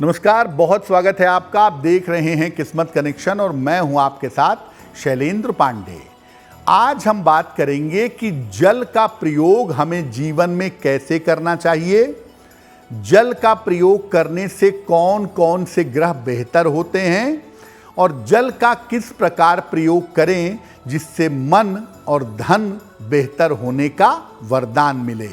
नमस्कार, बहुत स्वागत है आपका। आप देख रहे हैं किस्मत कनेक्शन और मैं हूं आपके साथ शैलेंद्र पांडे। आज हम बात करेंगे कि जल का प्रयोग हमें जीवन में कैसे करना चाहिए, जल का प्रयोग करने से कौन कौन से ग्रह बेहतर होते हैं और जल का किस प्रकार प्रयोग करें जिससे मन और धन बेहतर होने का वरदान मिले।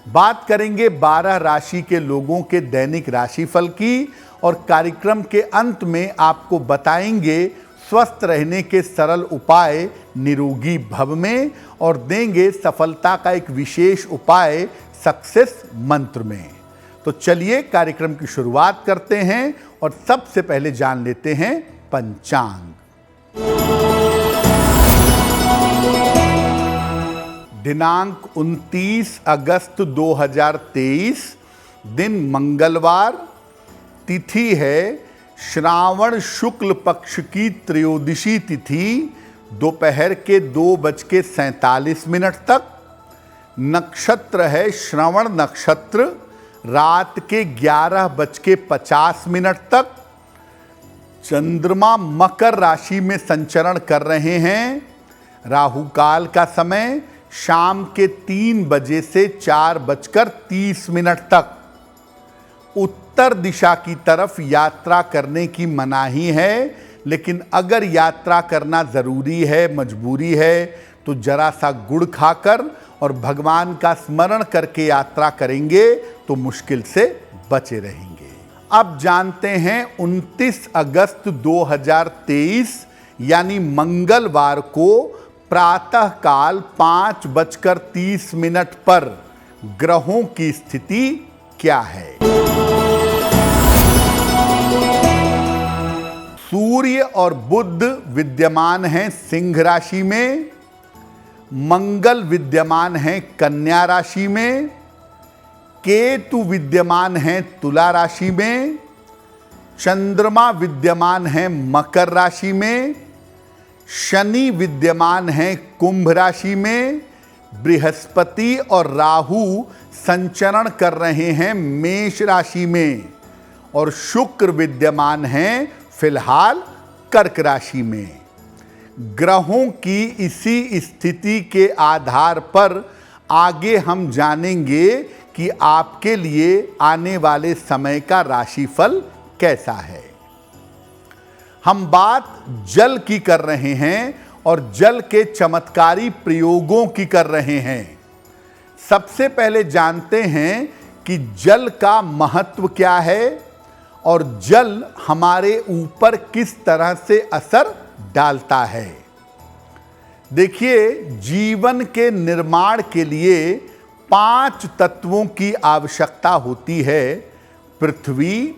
बात करेंगे 12 राशि के लोगों के दैनिक राशिफल की और कार्यक्रम के अंत में आपको बताएंगे स्वस्थ रहने के सरल उपाय निरोगी भव में और देंगे सफलता का एक विशेष उपाय सक्सेस मंत्र में। तो चलिए कार्यक्रम की शुरुआत करते हैं और सबसे पहले जान लेते हैं पंचांग। दिनांक 29 अगस्त 2023, दिन मंगलवार, तिथि है श्रावण शुक्ल पक्ष की त्रयोदशी तिथि, दोपहर के 2:47 तक। नक्षत्र है श्रवण नक्षत्र, रात के 11:50 तक। चंद्रमा मकर राशि में संचरण कर रहे हैं। राहु काल का समय शाम के 3 बजे से 4:30 तक। उत्तर दिशा की तरफ यात्रा करने की मनाही है, लेकिन अगर यात्रा करना ज़रूरी है, मजबूरी है, तो जरा सा गुड़ खाकर और भगवान का स्मरण करके यात्रा करेंगे तो मुश्किल से बचे रहेंगे। अब जानते हैं 29 अगस्त 2023 यानी मंगलवार को प्रातः काल 5:30 पर ग्रहों की स्थिति क्या है। सूर्य और बुध विद्यमान हैं सिंह राशि में, मंगल विद्यमान हैं कन्या राशि में, केतु विद्यमान हैं तुला राशि में, चंद्रमा विद्यमान हैं मकर राशि में, शनि विद्यमान हैं कुंभ राशि में, बृहस्पति और राहु संचरण कर रहे हैं मेष राशि में और शुक्र विद्यमान हैं फिलहाल कर्क राशि में। ग्रहों की इसी स्थिति के आधार पर आगे हम जानेंगे कि आपके लिए आने वाले समय का राशिफल कैसा है। हम बात जल की कर रहे हैं और जल के चमत्कारी प्रयोगों की कर रहे हैं। सबसे पहले जानते हैं कि जल का महत्व क्या है और जल हमारे ऊपर किस तरह से असर डालता है। देखिए, जीवन के निर्माण के लिए 5 तत्वों की आवश्यकता होती है: पृथ्वी,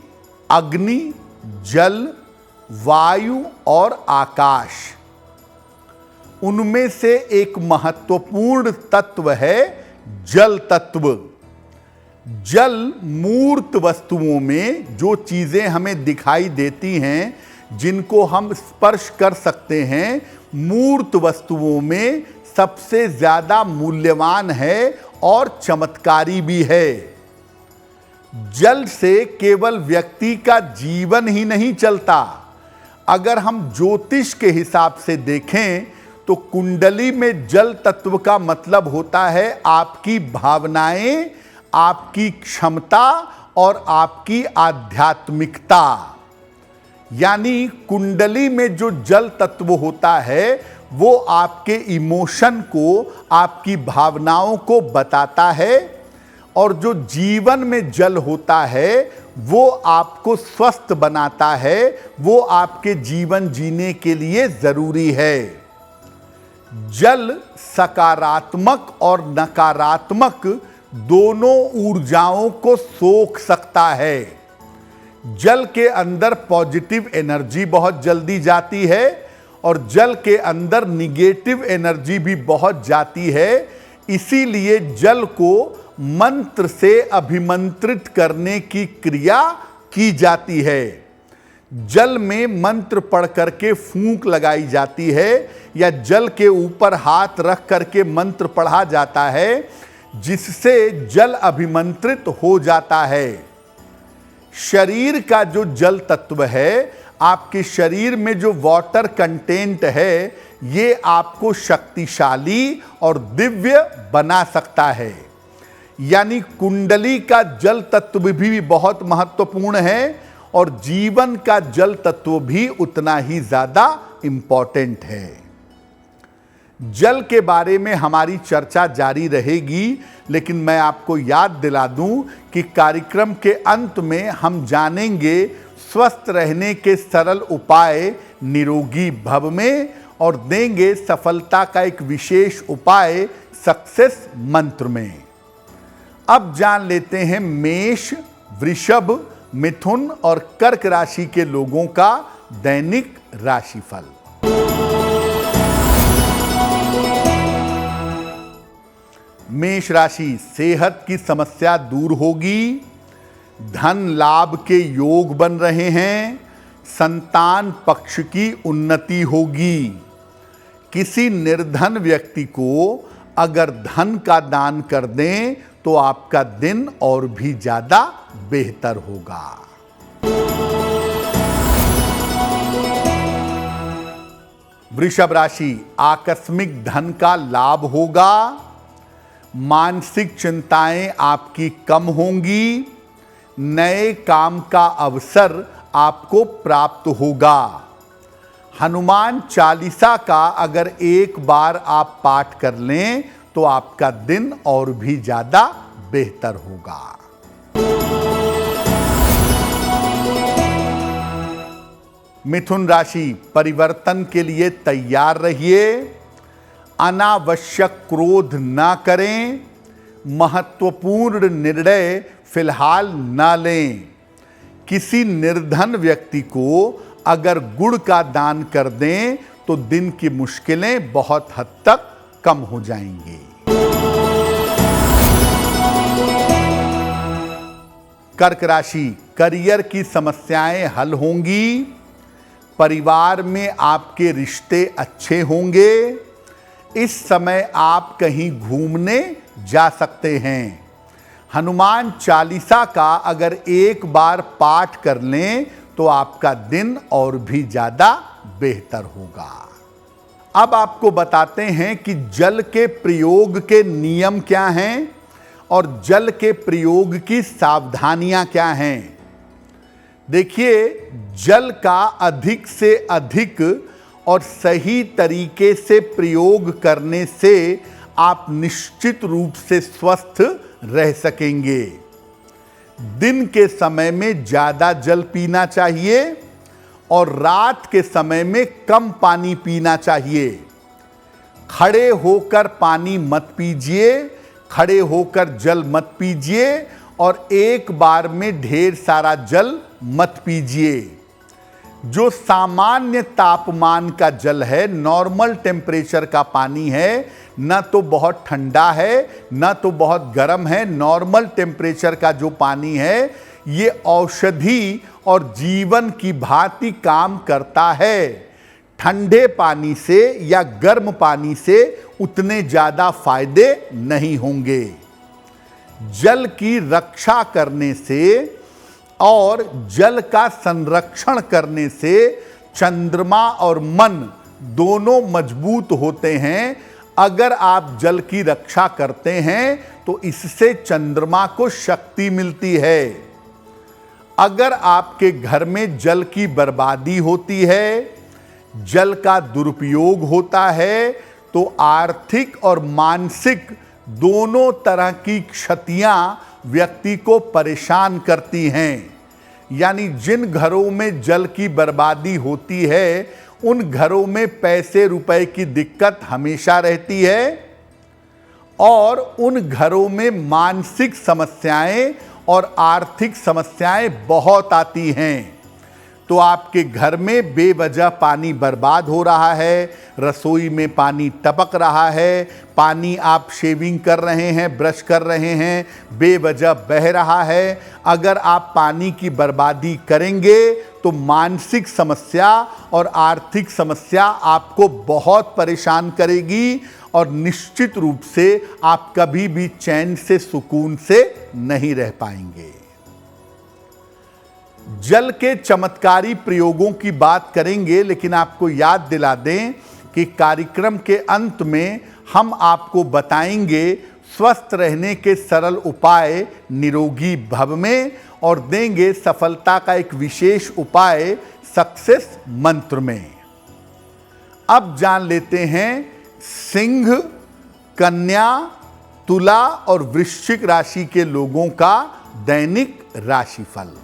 अग्नि, जल, वायु और आकाश। उनमें से एक महत्वपूर्ण तत्व है जल तत्व। जल मूर्त वस्तुओं में जो चीजें हमें दिखाई देती हैं, जिनको हम स्पर्श कर सकते हैं, मूर्त वस्तुओं में सबसे ज्यादा मूल्यवान है और चमत्कारी भी है। जल से केवल व्यक्ति का जीवन ही नहीं चलता। अगर हम ज्योतिष के हिसाब से देखें तो कुंडली में जल तत्व का मतलब होता है आपकी भावनाएं, आपकी क्षमता और आपकी आध्यात्मिकता। यानी कुंडली में जो जल तत्व होता है वो आपके इमोशन को, आपकी भावनाओं को बताता है और जो जीवन में जल होता है वो आपको स्वस्थ बनाता है, वो आपके जीवन जीने के लिए जरूरी है। जल सकारात्मक और नकारात्मक दोनों ऊर्जाओं को सोख सकता है। जल के अंदर पॉजिटिव एनर्जी बहुत जल्दी जाती है और जल के अंदर निगेटिव एनर्जी भी बहुत जाती है। इसीलिए जल को मंत्र से अभिमंत्रित करने की क्रिया की जाती है। जल में मंत्र पढ़ करके फूंक लगाई जाती है या जल के ऊपर हाथ रख करके मंत्र पढ़ा जाता है, जिससे जल अभिमंत्रित हो जाता है। शरीर का जो जल तत्व है, आपके शरीर में जो वाटर कंटेंट है, ये आपको शक्तिशाली और दिव्य बना सकता है। यानी कुंडली का जल तत्व भी बहुत महत्वपूर्ण है और जीवन का जल तत्व भी उतना ही ज्यादा इंपॉर्टेंट है। जल के बारे में हमारी चर्चा जारी रहेगी, लेकिन मैं आपको याद दिला दूं कि कार्यक्रम के अंत में हम जानेंगे स्वस्थ रहने के सरल उपाय निरोगी भव में, और देंगे सफलता का एक विशेष उपाय सक्सेस मंत्र में। अब जान लेते हैं मेष, वृषभ, मिथुन और कर्क राशि के लोगों का दैनिक राशिफल। मेष राशि, सेहत की समस्या दूर होगी, धन लाभ के योग बन रहे हैं, संतान पक्ष की उन्नति होगी। किसी निर्धन व्यक्ति को अगर धन का दान कर दें तो आपका दिन और भी ज्यादा बेहतर होगा। वृषभ राशि, आकस्मिक धन का लाभ होगा, मानसिक चिंताएं आपकी कम होंगी, नए काम का अवसर आपको प्राप्त होगा। हनुमान चालीसा का अगर एक बार आप पाठ कर लें तो आपका दिन और भी ज्यादा बेहतर होगा। मिथुन राशि, परिवर्तन के लिए तैयार रहिए, अनावश्यक क्रोध ना करें, महत्वपूर्ण निर्णय फिलहाल ना लें। किसी निर्धन व्यक्ति को अगर गुड़ का दान कर दें तो दिन की मुश्किलें बहुत हद तक कम हो जाएंगी। कर्क राशि, करियर की समस्याएं हल होंगी, परिवार में आपके रिश्ते अच्छे होंगे, इस समय आप कहीं घूमने जा सकते हैं। हनुमान चालीसा का अगर एक बार पाठ कर लें तो आपका दिन और भी ज्यादा बेहतर होगा। अब आपको बताते हैं कि जल के प्रयोग के नियम क्या हैं और जल के प्रयोग की सावधानियां क्या हैं। देखिए, जल का अधिक से अधिक और सही तरीके से प्रयोग करने से आप निश्चित रूप से स्वस्थ रह सकेंगे। दिन के समय में ज्यादा जल पीना चाहिए और रात के समय में कम पानी पीना चाहिए। खड़े होकर पानी मत पीजिए, खड़े होकर जल मत पीजिए और एक बार में ढेर सारा जल मत पीजिए। जो सामान्य तापमान का जल है, नॉर्मल टेम्परेचर का पानी है, न तो बहुत ठंडा है न तो बहुत गर्म है, नॉर्मल टेम्परेचर का जो पानी है ये औषधि और जीवन की भांति काम करता है। ठंडे पानी से या गर्म पानी से उतने ज्यादा फायदे नहीं होंगे। जल की रक्षा करने से और जल का संरक्षण करने से चंद्रमा और मन दोनों मजबूत होते हैं। अगर आप जल की रक्षा करते हैं तो इससे चंद्रमा को शक्ति मिलती है। अगर आपके घर में जल की बर्बादी होती है, जल का दुरुपयोग होता है, तो आर्थिक और मानसिक दोनों तरह की क्षतियां व्यक्ति को परेशान करती हैं। यानी जिन घरों में जल की बर्बादी होती है उन घरों में पैसे रुपए की दिक्कत हमेशा रहती है और उन घरों में मानसिक समस्याएं और आर्थिक समस्याएं बहुत आती हैं। तो आपके घर में बेवजह पानी बर्बाद हो रहा है, रसोई में पानी टपक रहा है, पानी आप शेविंग कर रहे हैं, ब्रश कर रहे हैं, बेवजह बह रहा है। अगर आप पानी की बर्बादी करेंगे तो मानसिक समस्या और आर्थिक समस्या आपको बहुत परेशान करेगी और निश्चित रूप से आप कभी भी चैन से, सुकून से नहीं रह पाएंगे। जल के चमत्कारी प्रयोगों की बात करेंगे, लेकिन आपको याद दिला दें कि कार्यक्रम के अंत में हम आपको बताएंगे स्वस्थ रहने के सरल उपाय निरोगी भव में, और देंगे सफलता का एक विशेष उपाय सक्सेस मंत्र में। अब जान लेते हैं सिंह, कन्या, तुला और वृश्चिक राशि के लोगों का दैनिक राशिफल।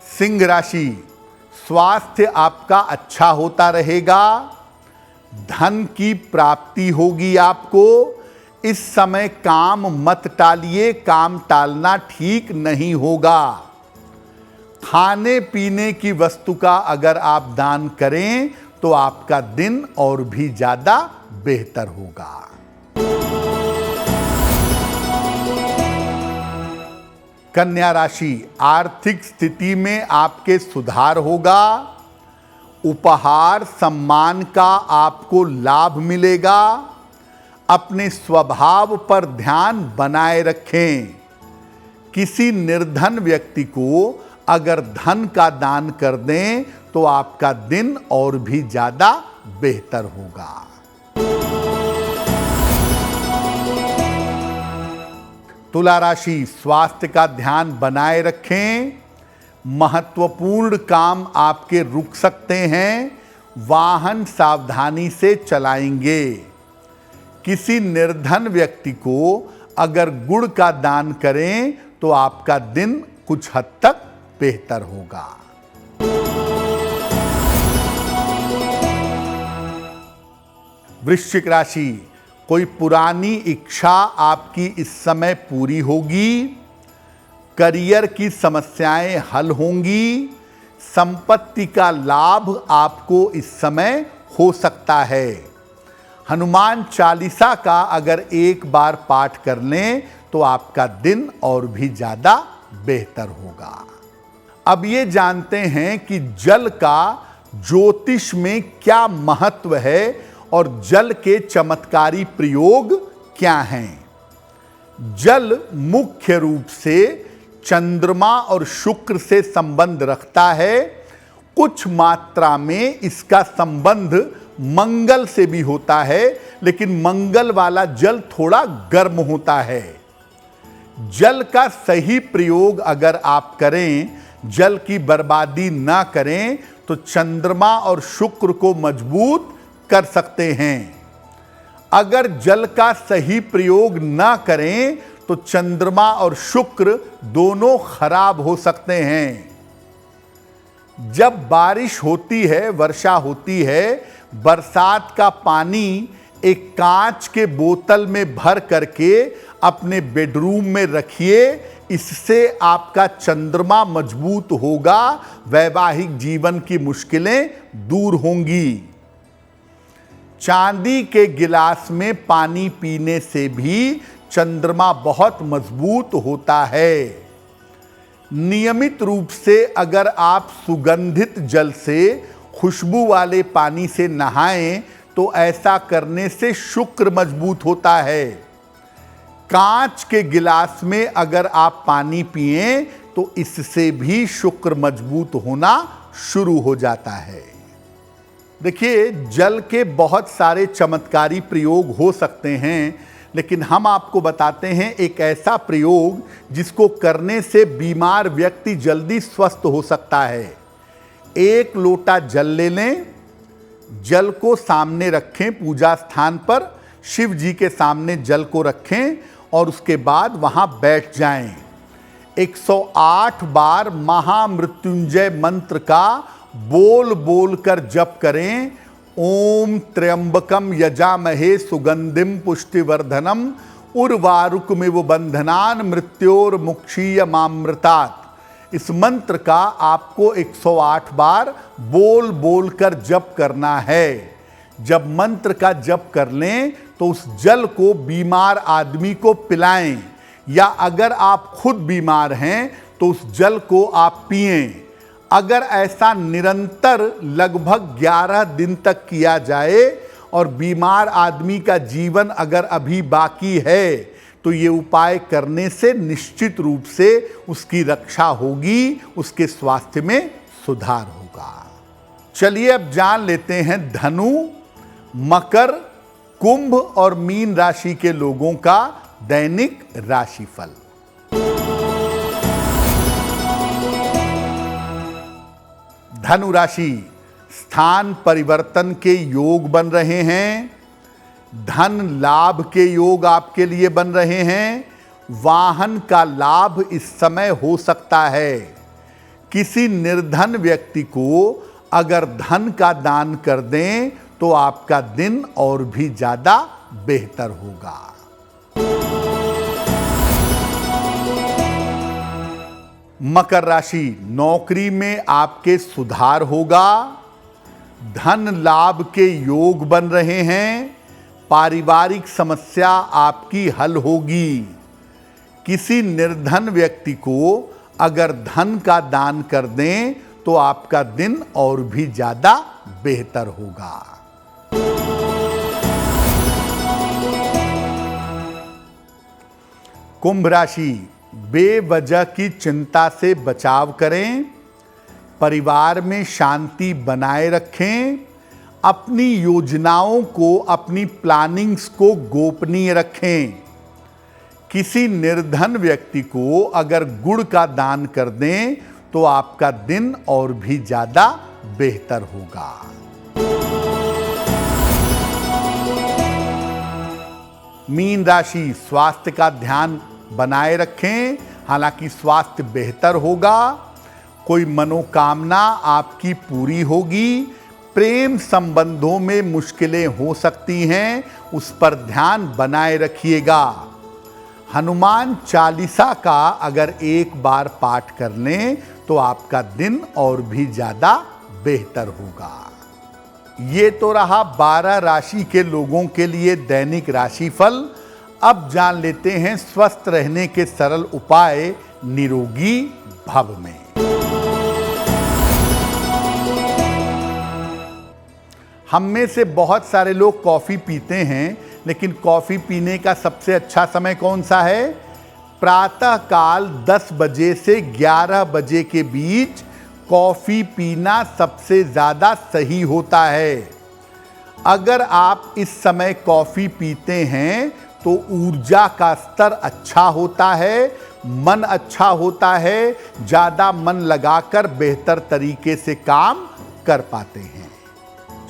सिंह राशि, स्वास्थ्य आपका अच्छा होता रहेगा, धन की प्राप्ति होगी आपको। इस समय काम मत टालिए, काम टालना ठीक नहीं होगा। खाने पीने की वस्तु का अगर आप दान करें तो आपका दिन और भी ज्यादा बेहतर होगा। कन्या राशि, आर्थिक स्थिति में आपके सुधार होगा, उपहार सम्मान का आपको लाभ मिलेगा। अपने स्वभाव पर ध्यान बनाए रखें। किसी निर्धन व्यक्ति को अगर धन का दान कर दें तो आपका दिन और भी ज्यादा बेहतर होगा। तुला राशि, स्वास्थ्य का ध्यान बनाए रखें। महत्वपूर्ण काम आपके रुक सकते हैं, वाहन सावधानी से चलाएंगे। किसी निर्धन व्यक्ति को अगर गुड़ का दान करें तो आपका दिन कुछ हद तक बेहतर होगा। वृश्चिक राशि, कोई पुरानी इच्छा आपकी इस समय पूरी होगी। करियर की समस्याएं हल होंगी। संपत्ति का लाभ आपको इस समय हो सकता है। हनुमान चालीसा का अगर एक बार पाठ कर लें तो आपका दिन और भी ज्यादा बेहतर होगा। अब ये जानते हैं कि जल का ज्योतिष में क्या महत्व है और जल के चमत्कारी प्रयोग क्या हैं। जल मुख्य रूप से चंद्रमा और शुक्र से संबंध रखता है। कुछ मात्रा में इसका संबंध मंगल से भी होता है, लेकिन मंगल वाला जल थोड़ा गर्म होता है। जल का सही प्रयोग अगर आप करें, जल की बर्बादी ना करें, तो चंद्रमा और शुक्र को मजबूत कर सकते हैं। अगर जल का सही प्रयोग ना करें तो चंद्रमा और शुक्र दोनों खराब हो सकते हैं। जब बारिश होती है, वर्षा होती है, बरसात का पानी एक कांच के बोतल में भर करके अपने बेडरूम में रखिए। इससे आपका चंद्रमा मजबूत होगा, वैवाहिक जीवन की मुश्किलें दूर होंगी। चांदी के गिलास में पानी पीने से भी चंद्रमा बहुत मजबूत होता है। नियमित रूप से अगर आप सुगंधित जल से, खुशबू वाले पानी से नहाएं तो ऐसा करने से शुक्र मजबूत होता है। कांच के गिलास में अगर आप पानी पिएं तो इससे भी शुक्र मजबूत होना शुरू हो जाता है। देखिए, जल के बहुत सारे चमत्कारी प्रयोग हो सकते हैं, लेकिन हम आपको बताते हैं एक ऐसा प्रयोग जिसको करने से बीमार व्यक्ति जल्दी स्वस्थ हो सकता है। एक लोटा जल ले लें, जल को सामने रखें, पूजा स्थान पर शिव जी के सामने जल को रखें और उसके बाद वहां बैठ जाएं। 108 बार महामृत्युंजय मंत्र का बोल बोल कर जप करें। ओम त्र्यंबकम यजामहे सुगंधिम पुष्टिवर्धनम उर्वारुकमिव बंधनान मृत्योर्मुक्षीयमामृतात्। इस मंत्र का आपको 108 बार बोल बोल कर जप करना है। जब मंत्र का जप कर लें तो उस जल को बीमार आदमी को पिलाएं, या अगर आप खुद बीमार हैं तो उस जल को आप पिएं। अगर ऐसा निरंतर लगभग 11 दिन तक किया जाए और बीमार आदमी का जीवन अगर अभी बाकी है तो ये उपाय करने से निश्चित रूप से उसकी रक्षा होगी, उसके स्वास्थ्य में सुधार होगा। चलिए अब जान लेते हैं धनु, मकर, कुंभ और मीन राशि के लोगों का दैनिक राशिफल। धनु राशि, स्थान परिवर्तन के योग बन रहे हैं, धन लाभ के योग आपके लिए बन रहे हैं, वाहन का लाभ इस समय हो सकता है। किसी निर्धन व्यक्ति को अगर धन का दान कर दें तो आपका दिन और भी ज्यादा बेहतर होगा। मकर राशि, नौकरी में आपके सुधार होगा, धन लाभ के योग बन रहे हैं, पारिवारिक समस्या आपकी हल होगी। किसी निर्धन व्यक्ति को अगर धन का दान कर दें तो आपका दिन और भी ज्यादा बेहतर होगा। कुंभ राशि, बेवजह की चिंता से बचाव करें, परिवार में शांति बनाए रखें, अपनी योजनाओं को, अपनी प्लानिंग्स को गोपनीय रखें। किसी निर्धन व्यक्ति को अगर गुड़ का दान कर दें तो आपका दिन और भी ज्यादा बेहतर होगा। मीन राशि, स्वास्थ्य का ध्यान बनाए रखें, हालांकि स्वास्थ्य बेहतर होगा। कोई मनोकामना आपकी पूरी होगी। प्रेम संबंधों में मुश्किलें हो सकती हैं, उस पर ध्यान बनाए रखिएगा। हनुमान चालीसा का अगर एक बार पाठ कर लें तो आपका दिन और भी ज्यादा बेहतर होगा। ये तो रहा 12 राशि के लोगों के लिए दैनिक राशिफल। अब जान लेते हैं स्वस्थ रहने के सरल उपाय निरोगी भव में। हम में से बहुत सारे लोग कॉफी पीते हैं, लेकिन कॉफी पीने का सबसे अच्छा समय कौन सा है? प्रातः काल 10 बजे से 11 बजे के बीच कॉफी पीना सबसे ज्यादा सही होता है। अगर आप इस समय कॉफी पीते हैं तो ऊर्जा का स्तर अच्छा होता है, मन अच्छा होता है, ज्यादा मन लगाकर बेहतर तरीके से काम कर पाते हैं।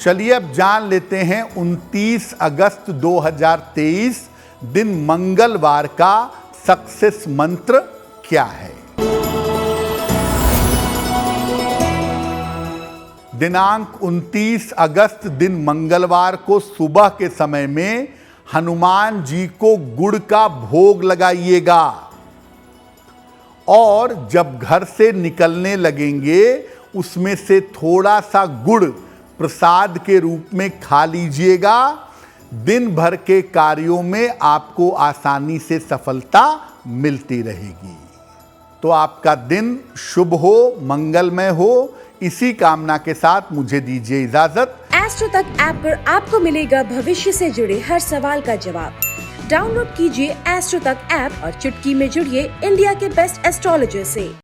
चलिए अब जान लेते हैं 29 अगस्त 2023 दिन मंगलवार का सक्सेस मंत्र क्या है। दिनांक 29 अगस्त दिन मंगलवार को सुबह के समय में हनुमान जी को गुड़ का भोग लगाइएगा और जब घर से निकलने लगेंगे उसमें से थोड़ा सा गुड़ प्रसाद के रूप में खा लीजिएगा। दिन भर के कार्यों में आपको आसानी से सफलता मिलती रहेगी। तो आपका दिन शुभ हो, मंगलमय हो, इसी कामना के साथ मुझे दीजिए इजाजत। एस्ट्रो तक ऐप पर आपको मिलेगा भविष्य से जुड़े हर सवाल का जवाब। डाउनलोड कीजिए एस्ट्रो तक ऐप और चुटकी में जुड़िए इंडिया के बेस्ट एस्ट्रोलॉजर से।